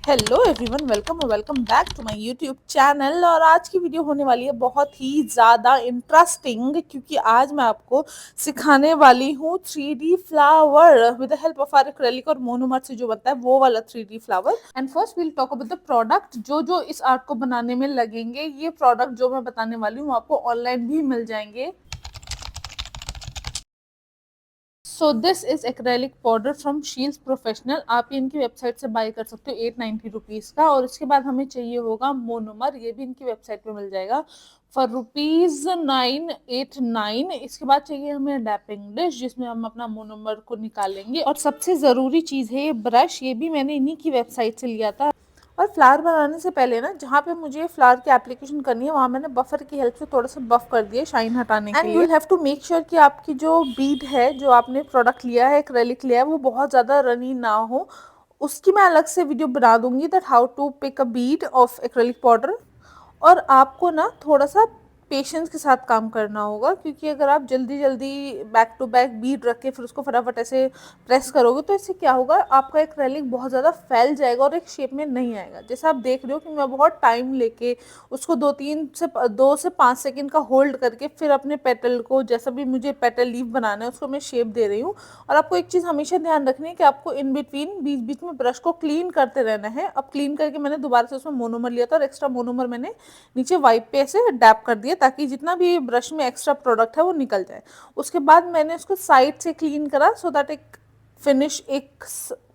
Hello everyone, welcome back to my YouTube channel. और आज की वीडियो होने वाली है बहुत ही ज़्यादा इंटरेस्टिंग, क्योंकि आज मैं आपको सिखाने वाली हूँ 3D flower with the help of our acrylic और मोनोमर से जो बनता है वो वाला 3D flower. And first we'll talk about the product जो जो इस आर्ट को बनाने में लगेंगे। ये प्रोडक्ट जो मैं बताने वाली हूँ आपको ऑनलाइन भी मिल जाएंगे। So this is acrylic powder from Sheels professional. आप ये इनकी वेबसाइट से बाय कर सकते हो 890 रुपीज़ का। और इसके बाद हमें चाहिए होगा मोनोमर, ये भी इनकी वेबसाइट पे मिल जाएगा फॉर ₹989। इसके बाद चाहिए हमें डैपिंग डिश जिसमें हम अपना मोनोमर को निकालेंगे। और सबसे ज़रूरी चीज़ है ये ब्रश, ये भी मैंने इन्हीं की वेबसाइट से लिया था। और फ्लावर बनाने से पहले ना, जहाँ पे मुझे फ्लावर की एप्लीकेशन करनी है वहाँ मैंने बफर की हेल्प से थोड़ा सा बफ कर दिया शाइन हटाने के लिए। And you have to make sure कि आपकी जो बीड है, जो आपने प्रोडक्ट लिया है, एक्रेलिक लिया है, वो बहुत ज़्यादा रनी ना हो। उसकी मैं अलग से वीडियो बना दूंगी that how to pick a bead of acrylic powder. और आपको ना थोड़ा सा पेशेंस के साथ काम करना होगा, क्योंकि अगर आप जल्दी जल्दी बैक टू बैक बीट रख के फिर उसको फटाफट ऐसे प्रेस करोगे तो इससे क्या होगा, आपका एक्रेलिक बहुत ज़्यादा फैल जाएगा और एक शेप में नहीं आएगा। जैसे आप देख रहे हो कि मैं बहुत टाइम लेके उसको 2 से 5 सेकंड का होल्ड करके फिर अपने पेटल को, जैसा भी मुझे पेटल लीफ बनाना है, उसको मैं शेप दे रही हूँ। और आपको एक चीज़ हमेशा ध्यान रखनी है कि आपको इन बिटवीन बीच बीच में ब्रश को क्लीन करते रहना है। अब क्लीन करके मैंने दोबारा से उसमें मोनोमर लिया था और एक्स्ट्रा मोनोमर मैंने नीचे वाइप पे ऐसे डैप कर दिया ताकि जितना भी ब्रश में एक्स्ट्रा प्रोडक्ट है वो निकल जाए। उसके बाद मैंने उसको साइड से क्लीन करा सो दैट एक फिनिश, एक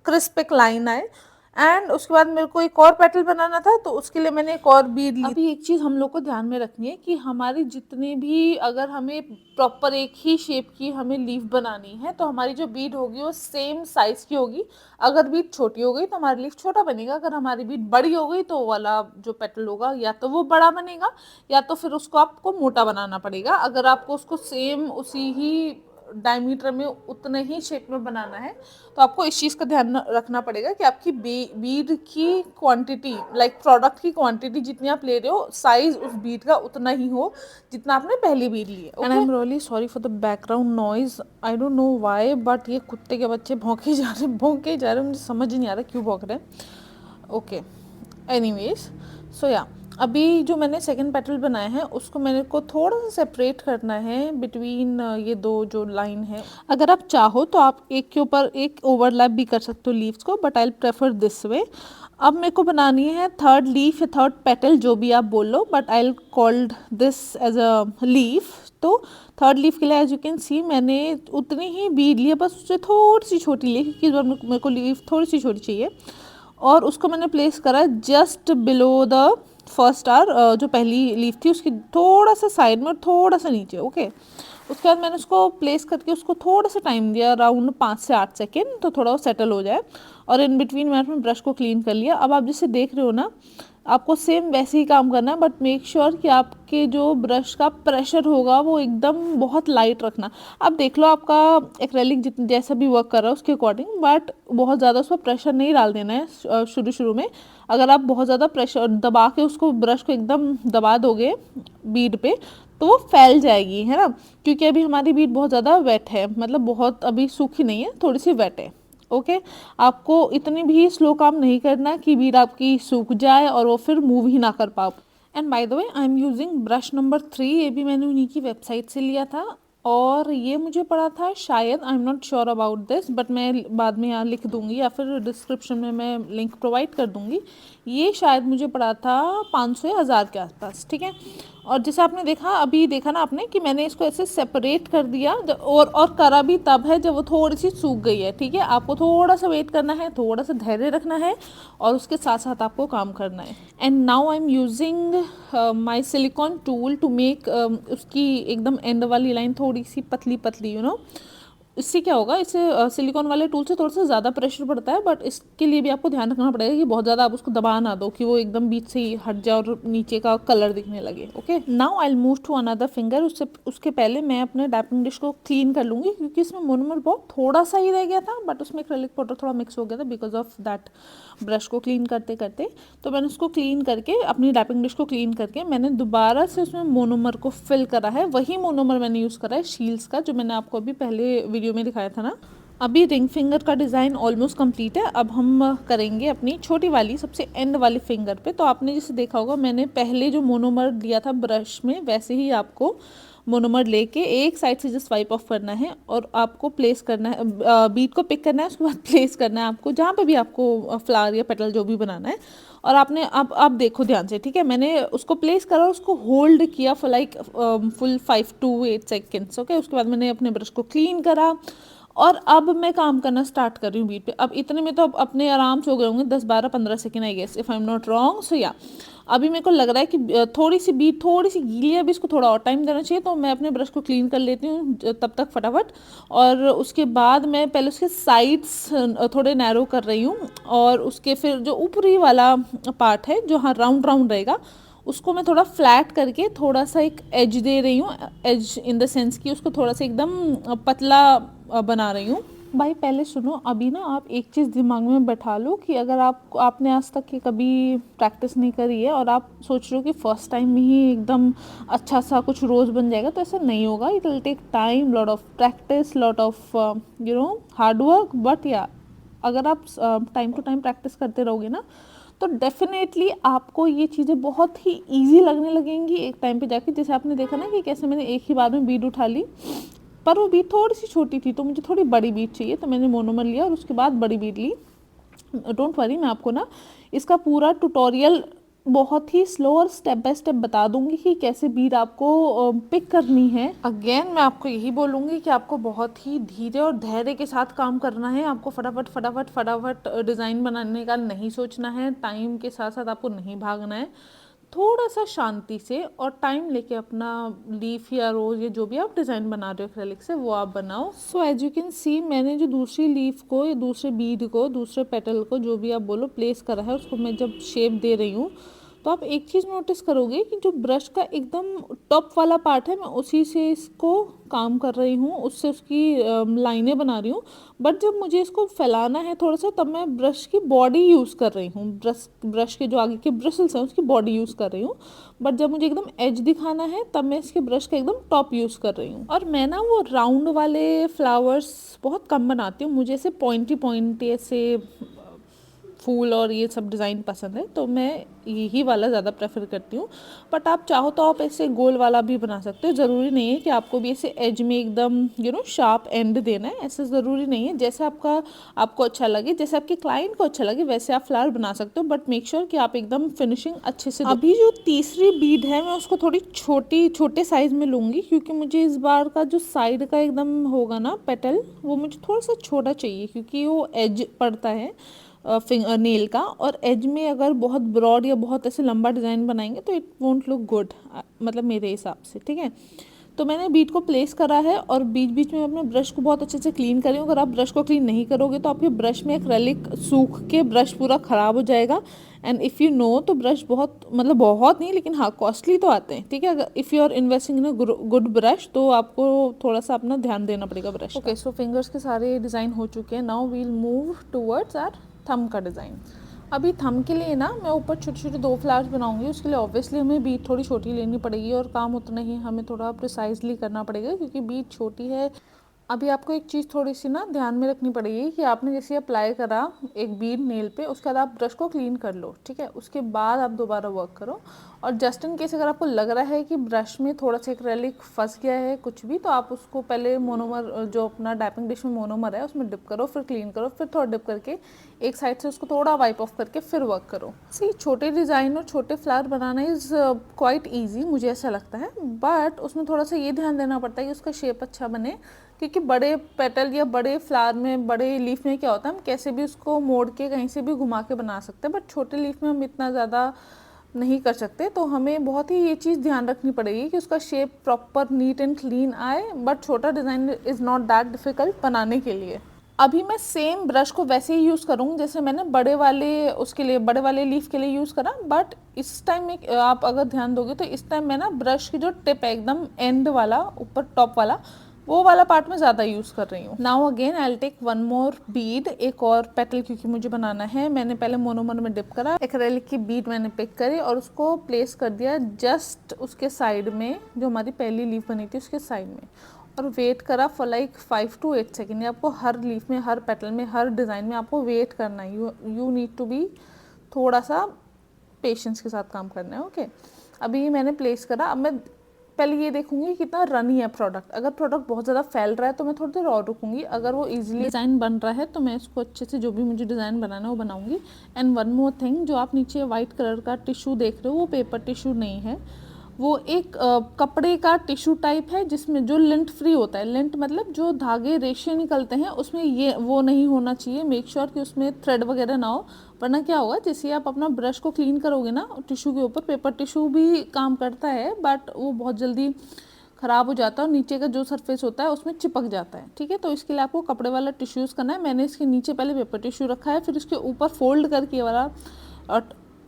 क्रिस्प एक लाइन आए। एंड उसके बाद मेरे को एक और पेटल बनाना था तो उसके लिए मैंने एक और बीड ली। अभी एक चीज़ हम लोग को ध्यान में रखनी है कि हमारी जितनी भी, अगर हमें प्रॉपर एक ही शेप की हमें लीफ बनानी है तो हमारी जो बीड होगी वो सेम साइज़ की होगी। अगर बीड छोटी हो गई तो हमारी लीफ छोटा बनेगा, अगर हमारी बीड बड़ी हो गई तो वाला जो पेटल होगा या तो वो बड़ा बनेगा या तो फिर उसको आपको मोटा बनाना पड़ेगा। अगर आपको उसको सेम उसी ही डायमीटर में उतने ही शेप में बनाना है तो आपको इस चीज़ का ध्यान रखना पड़ेगा कि आपकी बीड की क्वांटिटी, लाइक प्रोडक्ट की क्वांटिटी जितनी आप ले रहे हो, साइज उस बीड का उतना ही हो जितना आपने पहली बीड ली है। And I am really sorry for the background noise, I don't know why, but ये कुत्ते के बच्चे भौंके जा रहे, मुझे समझ ही नहीं आ रहा क्यों भौंक रहे हैं। ओके, एनीवेज, सो या अभी जो मैंने सेकंड पेटल बनाए हैं उसको मैंने को थोड़ा सा सेपरेट करना है बिटवीन ये दो जो लाइन है। अगर आप चाहो तो आप एक के ऊपर एक ओवरलैप भी कर सकते हो लीव्स को, but I prefer this way. अब मेरे को बनानी है थर्ड लीफ या थर्ड पेटल, जो भी आप बोल लो, but I called this as a leaf. तो थर्ड लीफ के लिए एज यू कैन सी मैंने उतनी ही बीड ली है, बस उससे थोड़ी सी छोटी ली क्योंकि मेरे को लीफ थोड़ी सी छोटी चाहिए। और उसको मैंने प्लेस करा जस्ट बिलो द फर्स्ट आर, जो पहली लीफ थी उसकी थोड़ा सा साइड में और थोड़ा सा नीचे। ओके, उसके बाद मैंने उसको प्लेस करके उसको थोड़ा सा टाइम दिया, अराउंड 5 से 8 सेकेंड, तो थोड़ा वो सेटल हो जाए। और इन बिटवीन मैंने अपने ब्रश को क्लीन कर लिया। अब आप जैसे देख रहे हो ना, आपको सेम वैसे ही काम करना है, बट मेक श्योर कि आपके जो ब्रश का प्रेशर होगा वो एकदम बहुत लाइट रखना। अब देख लो आपका एक्रेलिक जितना जैसा भी वर्क कर रहा है उसके अकॉर्डिंग, बट बहुत ज़्यादा उसको प्रेशर नहीं डाल देना है शुरू शुरू में। अगर आप बहुत ज़्यादा प्रेशर दबा के उसको ब्रश को एकदम दबा दोगे बीड पे तो वो फैल जाएगी, है ना, क्योंकि अभी हमारी बीड बहुत ज़्यादा वेट है, मतलब बहुत अभी सूखी नहीं है, थोड़ी सी वेट है। ओके, आपको इतनी भी स्लो काम नहीं करना कि बीड आपकी सूख जाए और वो फिर मूव ही ना कर पाओ। And by the way I am using brush number 3, ये भी मैंने उन्हीं की वेबसाइट से लिया था। और ये मुझे पड़ा था शायद, आई am not sure about this, but मैं बाद में यहाँ लिख दूंगी या फिर डिस्क्रिप्शन में मैं लिंक प्रोवाइड कर दूंगी। ये शायद मुझे पड़ा था 500 या 1000 के आसपास, ठीक है। और जैसे आपने देखा, अभी देखा ना आपने कि मैंने इसको ऐसे सेपरेट कर दिया, और करा भी तब है जब वो थोड़ी सी सूख गई है, ठीक है। आपको थोड़ा सा वेट करना है, थोड़ा सा धैर्य रखना है और उसके साथ साथ आपको काम करना है। And now I am using my silicone tool to make उसकी एकदम एंड वाली लाइन थोड़ी सी पतली पतली, यू नो। इससे क्या होगा, इससे सिलिकॉन वाले टूल से थोड़ा सा ज़्यादा प्रेशर पड़ता है, बट इसके लिए भी आपको ध्यान रखना पड़ेगा कि बहुत ज़्यादा आप उसको दबा ना दो कि वो एकदम बीच से ही हट जाए और नीचे का कलर दिखने लगे। Okay, now I move to another finger. उसके पहले मैं अपने डैपिंग डिश को क्लीन कर लूँगी, क्योंकि इसमें मोनोमर बहुत थोड़ा सा ही रह गया था, बट उसमें एक्रेलिक पाउडर थोड़ा मिक्स हो गया था बिकॉज ऑफ दैट ब्रश को क्लीन करते करते। तो मैंने उसको क्लीन करके, अपनी डैपिंग डिश को क्लीन करके, मैंने दोबारा से उसमें मोनोमर को फिल करा है। वही मोनोमर मैंने यूज़ करा है शील्स का, जो मैंने आपको अभी पहले वीडियो में दिखाया था ना। अभी रिंग फिंगर का डिज़ाइन ऑलमोस्ट कंप्लीट है। अब हम करेंगे अपनी छोटी वाली सबसे एंड वाली फिंगर पे। तो आपने जैसे देखा होगा मैंने पहले जो मोनोमर लिया था ब्रश में, वैसे ही आपको मोनोमर लेके एक साइड से जस्ट वाइप ऑफ करना है और आपको प्लेस करना है, बीट को पिक करना है, उसके बाद प्लेस करना है आपको जहाँ पे भी आपको फ्लावर या पेटल जो भी बनाना है। और आपने अब आप देखो ध्यान से, ठीक है, मैंने उसको प्लेस करा और उसको होल्ड किया for like full 5 to 8 seconds. Okay, उसके बाद मैंने अपने ब्रश को क्लीन करा और अब मैं काम करना स्टार्ट कर रही हूँ बीट पे। अब इतने में तो अब अपने आराम से हो गए होंगे 10 12 15 second, I guess, if I am not wrong. So या अभी मेरे को लग रहा है कि थोड़ी सी बीट थोड़ी सी गीली है, अभी इसको थोड़ा और टाइम देना चाहिए। तो मैं अपने ब्रश को क्लीन कर लेती हूँ तब तक फटाफट। और उसके बाद मैं पहले उसके साइड्स थोड़े नैरो कर रही हूँ और उसके फिर जो ऊपरी वाला पार्ट है जो हाँ राउंड राउंड रहेगा, उसको मैं थोड़ा फ्लैट करके थोड़ा सा एक एज दे रही हूँ। एज इन द सेंस कि उसको थोड़ा सा एकदम पतला बना रही हूँ। भाई पहले सुनो, अभी ना आप एक चीज़ दिमाग में बैठा लो कि अगर आपने आज तक की कभी प्रैक्टिस नहीं करी है और आप सोच रहे हो कि फर्स्ट टाइम में ही एकदम अच्छा सा कुछ रोज़ बन जाएगा, तो ऐसा नहीं होगा। It will take time, lot of practice, lot of hard work. But या अगर आप टाइम टू टाइम प्रैक्टिस करते रहोगे ना, तो डेफिनेटली आपको ये चीज़ें बहुत ही इजी लगने लगेंगी एक टाइम पे जाके। जैसे आपने देखा ना कि कैसे मैंने एक ही बार में बीड उठा ली, पर वो बीड थोड़ी सी छोटी थी तो मुझे थोड़ी बड़ी बीड चाहिए, तो मैंने मोनोमर लिया और उसके बाद बड़ी बीड ली। डोंट वरी, मैं आपको ना इसका पूरा ट्यूटोरियल बहुत ही स्लो और स्टेप बाय स्टेप बता दूंगी कि कैसे बीड आपको पिक करनी है। अगेन मैं आपको यही बोलूँगी कि आपको बहुत ही धीरे और धैर्य के साथ काम करना है। आपको फटाफट फटाफट फटाफट डिज़ाइन बनाने का नहीं सोचना है, टाइम के साथ साथ आपको नहीं भागना है। थोड़ा सा शांति से और टाइम लेके अपना लीफ या रोज या जो भी आप डिज़ाइन बना रहे हो एक्रेलिक से, वो आप बनाओ। So as you can see, मैंने जो दूसरी लीफ को या दूसरे बीड को, दूसरे पेटल को, जो भी आप बोलो, प्लेस करा है, उसको मैं जब शेप दे रही हूँ, तो आप एक चीज़ नोटिस करोगे कि जो ब्रश का एकदम टॉप वाला पार्ट है, मैं उसी से इसको काम कर रही हूँ, उससे उसकी लाइनें बना रही हूँ। बट जब मुझे इसको फैलाना है थोड़ा सा, तब मैं ब्रश की बॉडी यूज़ कर रही हूँ, ब्रश के जो आगे के ब्रिसल्स हैं उसकी बॉडी यूज़ कर रही हूँ। बट जब मुझे एकदम एज दिखाना है, तब मैं इसके ब्रश का एकदम टॉप यूज़ कर रही हूँ। और मैं ना वो राउंड वाले फ्लावर्स बहुत कम बनाती हूँ, मुझे ऐसे पॉइंटी पॉइंटी ऐसे फूल और ये सब डिज़ाइन पसंद है, तो मैं यही वाला ज़्यादा प्रेफर करती हूँ। बट आप चाहो तो आप ऐसे गोल वाला भी बना सकते हो, ज़रूरी नहीं है कि आपको भी ऐसे एज में एकदम शार्प एंड देना है, ऐसा ज़रूरी नहीं है। जैसे आपको अच्छा लगे, जैसे आपके क्लाइंट को अच्छा लगे, वैसे आप फ्लावर बना सकते हो। बट मेक श्योर कि आप एकदम फिनिशिंग अच्छे से। अभी जो तीसरी बीड है, मैं उसको थोड़ी छोटे साइज़ में लूँगी, क्योंकि मुझे इस बार का जो साइड का एकदम होगा ना पेटल, वो मुझे थोड़ा सा छोटा चाहिए, क्योंकि वो एज पड़ता है नेल का। और एज में अगर बहुत ब्रॉड या बहुत ऐसे लंबा डिज़ाइन बनाएंगे तो इट वोंट लुक गुड, मतलब मेरे हिसाब से, ठीक है। तो मैंने बीट को प्लेस करा है और बीच बीच में अपने ब्रश को बहुत अच्छे से क्लीन करी हूँ। अगर आप ब्रश को क्लीन नहीं करोगे तो आपके ब्रश में एक्रेलिक सूख के ब्रश पूरा ख़राब हो जाएगा। एंड इफ़ यू नो, तो ब्रश बहुत नहीं, लेकिन हाँ कॉस्टली तो आते हैं, ठीक है। अगर if you are investing in a good brush, तो आपको थोड़ा सा अपना ध्यान देना पड़ेगा ब्रश। ओके, सो फिंगर्स के सारे डिज़ाइन हो चुके हैं। Now we'll move towards our thumb का डिज़ाइन। अभी थम के लिए ना मैं ऊपर छोटे छोटे 2 फ्लावर्स बनाऊंगी। उसके लिए ऑब्वियसली हमें बीट थोड़ी छोटी लेनी पड़ेगी और काम उतना ही हमें थोड़ा प्रिसाइजली करना पड़ेगा, क्योंकि बीट छोटी है। अभी आपको एक चीज़ थोड़ी सी ना ध्यान में रखनी पड़ेगी कि आपने जैसे अप्लाई करा एक बीड नेल पे, उसके बाद आप ब्रश को क्लीन कर लो, ठीक है। उसके बाद आप दोबारा वर्क करो। और जस्ट इन केस अगर आपको लग रहा है कि ब्रश में थोड़ा सा एक्रेलिक फंस गया है कुछ भी, तो आप उसको पहले मोनोमर, जो अपना डैपिंग डिश में मोनोमर है, उसमें डिप करो, फिर क्लीन करो, फिर थोड़ा डिप करके एक साइड से उसको थोड़ा वाइप ऑफ करके फिर वर्क करो। सी, छोटे डिज़ाइन और छोटे flower banana is quite easy, मुझे ऐसा लगता है। बट उसमें थोड़ा सा ये ध्यान देना पड़ता है कि उसका शेप अच्छा बने, क्योंकि बड़े पेटल या बड़े फ्लावर में, बड़े लीफ में क्या होता है, हम कैसे भी उसको मोड़ के कहीं से भी घुमा के बना सकते हैं। बट छोटे लीफ में हम इतना ज़्यादा नहीं कर सकते, तो हमें बहुत ही ये चीज़ ध्यान रखनी पड़ेगी कि उसका shape proper neat and clean आए। बट छोटा design is not that difficult बनाने के लिए। अभी मैं सेम ब्रश को वैसे ही यूज़ करूँगी जैसे मैंने बड़े वाले लीफ के लिए यूज़ करा। बट इस टाइम में आप अगर ध्यान दोगे तो इस टाइम मैं ना ब्रश की जो टिप है एकदम एंड वाला, ऊपर टॉप वाला, वो वाला पार्ट में ज़्यादा यूज़ कर रही हूँ। Now again I will take one more bead, एक और पेटल, क्योंकि मुझे बनाना है। मैंने पहले मोनोमर में डिप करा, एक्रेलिक की बीड मैंने पिक करी और उसको प्लेस कर दिया जस्ट उसके साइड में, जो हमारी पहली लीफ बनी थी उसके साइड में। और वेट करा फॉर लाइक 5 to 8 सेकेंड। आपको हर लीफ में, हर पेटल में, हर डिज़ाइन में आपको वेट करना है। यू नीड टू बी थोड़ा सा पेशेंस के साथ काम करना है। ओके, अभी ये मैंने प्लेस करा। अब मैं पहले ये देखूंगी कितना रनी है प्रोडक्ट। अगर प्रोडक्ट बहुत ज़्यादा फैल रहा है तो मैं थोड़ी देर और रुकूंगी। अगर वो इजीली डिज़ाइन बन रहा है तो मैं इसको अच्छे से, जो भी मुझे डिज़ाइन बनाना है वो बनाऊंगी। एंड वन मोर थिंग, जो आप नीचे वाइट कलर का टिश्यू देख रहे हो वो पेपर टिश्यू नहीं है, वो एक कपड़े का टिश्यू टाइप है जिसमें जो लिंट फ्री होता है। लिंट मतलब जो धागे रेशे निकलते हैं उसमें ये वो नहीं होना चाहिए। मेक श्योर कि उसमें थ्रेड वगैरह ना हो, वरना क्या होगा, जैसे आप अपना ब्रश को क्लीन करोगे ना टिश्यू के ऊपर, पेपर टिश्यू भी काम करता है बट वो बहुत जल्दी ख़राब हो जाता है और नीचे का जो सरफेस होता है उसमें चिपक जाता है। ठीक है, तो इसके लिए आपको कपड़े वाला टिश्यू यूज़ करना है। मैंने इसके नीचे पहले पेपर टिश्यू रखा है, फिर इसके ऊपर फोल्ड करके वाला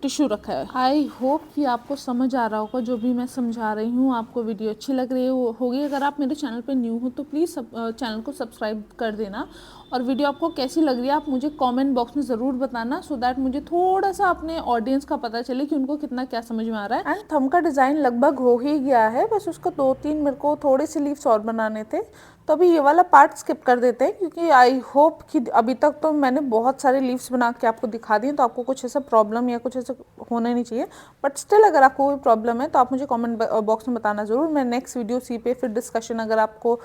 टिश्यू रखा है। आई होप कि आपको समझ आ रहा होगा जो भी मैं समझा रही हूँ, आपको वीडियो अच्छी लग रही होगी। अगर आप मेरे चैनल पे न्यू हो तो प्लीज़ चैनल को सब्सक्राइब कर देना। और वीडियो आपको कैसी लग रही है आप मुझे कमेंट बॉक्स में ज़रूर बताना, सो दैट मुझे थोड़ा सा अपने ऑडियंस का पता चले कि उनको कितना क्या समझ में आ रहा है। एंड थंब का डिज़ाइन लगभग हो ही गया है, बस उसको 2-3 मेरे को थोड़े से लीव्स और बनाने थे। तो अभी ये वाला पार्ट स्किप कर देते हैं, क्योंकि आई होप कि अभी तक तो मैंने बहुत सारे लीव्स बना के आपको दिखा दिए, तो आपको कुछ ऐसा प्रॉब्लम या कुछ ऐसा होना नहीं चाहिए। बट स्टिल अगर आपको कोई प्रॉब्लम है तो आप मुझे कमेंट बॉक्स में बताना ज़रूर। मैं नेक्स्ट वीडियो उसी पे फिर डिस्कशन अगर आपको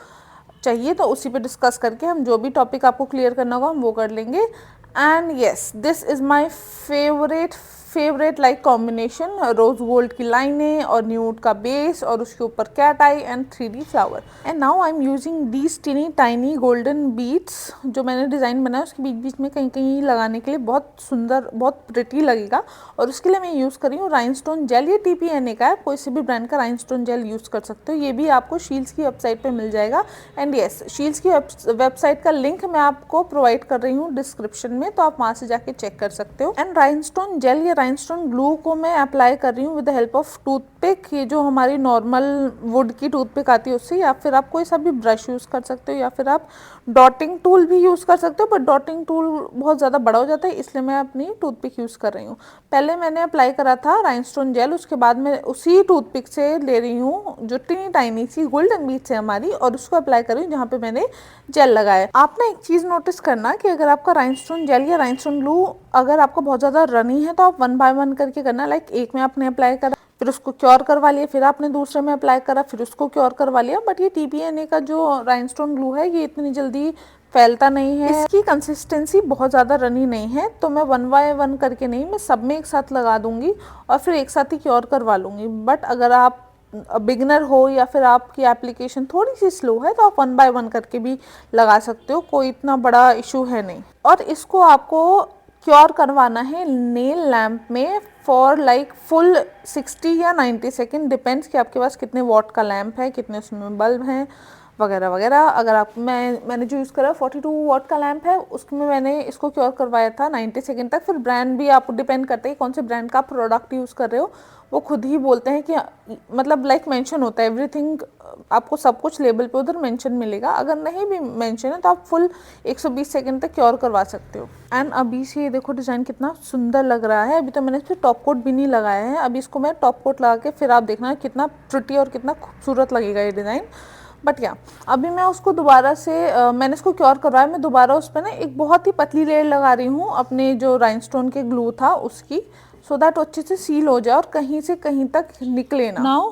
चाहिए तो उसी पे डिस्कस करके हम जो भी टॉपिक आपको क्लियर करना होगा हम वो कर लेंगे। And yes, this is my favourite like combination, rose gold की लाइनें और न्यूड का बेस और उसके ऊपर cat eye and 3D flower. And now I am using these teeny tiny golden beads. जो मैंने डिज़ाइन बनाया उसके बीच बीच में कहीं कहीं लगाने के लिए बहुत सुंदर, बहुत प्रिटी लगेगा। और उसके लिए मैं यूज़ कर रही हूँ राइनस्टोन जेल। ये TPNA का है, कोई से भी ब्रांड का राइनस्टोन जेल यूज़ कर सकते हो। ये भी आपको शील्स की वेबसाइट पर मिल जाएगा। एंड येस, शील्स की वेबसाइट का लिंक मैं आपको प्रोवाइड कर रही हूँ डिस्क्रिप्शन में, तो आप वहाँ से जाके चेक कर सकते हो। एंड राइनस्टोन जेल या राइनस्टोन ग्लू को मैं अप्लाई कर रही हूँ with the help of toothpick. ये जो हमारी नॉर्मल वुड की टूथपिक आती है उससे, या फिर आप कोई सा भी ब्रश यूज़ कर सकते हो, या फिर आप डॉटिंग टूल भी यूज़ कर सकते हो। बट डॉटिंग टूल बहुत ज़्यादा बड़ा हो जाता है, इसलिए मैं अपनी टूथपिक यूज़ कर रही हूँ। पहले मैंने अप्लाई करा था राइनस्टोन जेल, उसके बाद मैं उसी टूथपिक से ले रही हूँ जो टीनी टाइनी सी गोल्डन बीड्स है हमारी, और उसको अप्लाई कर रही हूँ जहाँ पे मैंने जेल लगाया। आप ना एक चीज़ नोटिस करना कि अगर आपका राइनस्टोन जेल या राइनस्टोन ग्लू अगर आपको बहुत ज़्यादा रनी है तो आप 1 बाय 1 करके करना। लाइक एक में आपने अप्लाई करा, फिर उसको क्योर करवा लिया, फिर आपने दूसरे में अप्लाई करा, फिर उसको क्योर करवा लिया। बट ये TPNA का जो राइनस्टोन ग्लू है ये इतनी जल्दी फैलता नहीं है, इसकी कंसिस्टेंसी बहुत ज़्यादा रनी नहीं है, तो मैं 1 बाय 1 करके नहीं, मैं सब में एक साथ लगा दूंगी और फिर एक साथ ही क्योर करवा लूँगी। बट अगर आप बिगनर हो या फिर आपकी एप्लीकेशन थोड़ी सी स्लो है तो आप 1 बाय 1 करके भी लगा सकते हो, कोई इतना बड़ा इशू है नहीं। और इसको आपको क्योर करवाना है नेल लैम्प में फॉर लाइक फुल 60 या 90 सेकेंड, डिपेंड्स कि आपके पास कितने वॉट का लैम्प है, कितने उसमें बल्ब हैं वगैरह वगैरह। अगर आप मैंने जो यूज़ करा 42 वॉट का लैम्प है, उसमें मैंने इसको क्योर करवाया था 90 सेकेंड तक। फिर ब्रांड भी आप डिपेंड करते हैं कौन से ब्रांड का प्रोडक्ट यूज़ कर रहे हो, वो खुद ही बोलते हैं कि मतलब लाइक मेंशन होता है एवरीथिंग, आपको सब कुछ लेबल पे उधर मेंशन मिलेगा। अगर नहीं भी मेंशन है तो आप फुल 120 सेकेंड तक क्योर करवा सकते हो। एंड अभी से ये देखो डिज़ाइन कितना सुंदर लग रहा है। अभी तो मैंने इस पर टॉप कोट भी नहीं लगाया है, अभी इसको मैं टॉप कोट लगा के फिर आप देखना कितना प्रिटी और कितना खूबसूरत लगेगा ये डिज़ाइन। बट या अभी मैं उसको दोबारा से मैंने इसको क्योर करवाया, मैं दोबारा उस पर ना एक बहुत ही पतली लेयर लगा रही हूँ अपने जो राइनस्टोन के ग्लू था उसकी, सो दैट अच्छे से सील हो जाए और कहीं से कहीं तक निकले ना। Now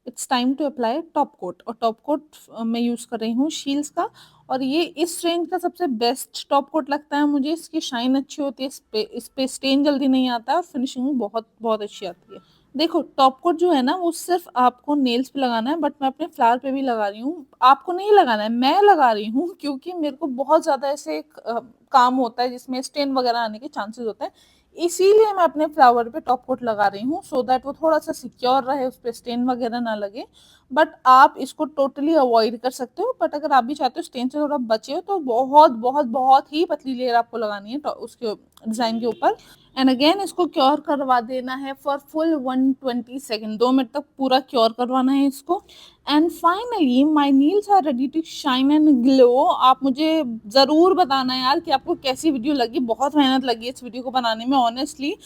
it's time to apply top coat, और टॉप कोट मैं यूज़ कर रही हूँ शील्स का, और ये इस रेंज का सबसे बेस्ट टॉप कोट लगता है मुझे। इसकी शाइन अच्छी होती है, इस पे स्टेन जल्दी नहीं आता है और फिनिशिंग बहुत बहुत अच्छी आती है। देखो टॉप कोट जो है ना वो सिर्फ आपको नेल्स पे लगाना है, बट मैं अपने फ्लावर पे भी लगा रही हूँ। आपको नहीं लगाना है, मैं लगा रही हूँ क्योंकि मेरे को बहुत ज़्यादा ऐसे काम होता है जिसमें स्टेन वगैरह आने के चांसेस होते हैं, इसीलिए मैं अपने फ्लावर पे टॉप कोट लगा रही हूँ, सो दैट वो थोड़ा सा सिक्योर रहे, उस पर स्टेन वगैरह ना लगे। बट आप इसको टोटली अवॉइड कर सकते हो, बट अगर आप भी चाहते हो स्टेन से थोड़ा बचे हो तो बहुत बहुत बहुत ही पतली लेयर आपको लगानी है उसके डिज़ाइन के ऊपर। एंड अगेन इसको क्योर करवा देना है फॉर फुल 120 सेकेंड, 2 मिनट तक पूरा क्योर करवाना है इसको। And finally my nails are ready to shine and glow. आप मुझे ज़रूर बताना यार कि आपको कैसी वीडियो लगी, बहुत मेहनत लगी इस वीडियो को बनाने में ऑनेस्टली।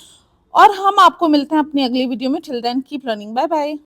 और हम आपको मिलते हैं अपनी अगली वीडियो में, till then keep learning, bye bye.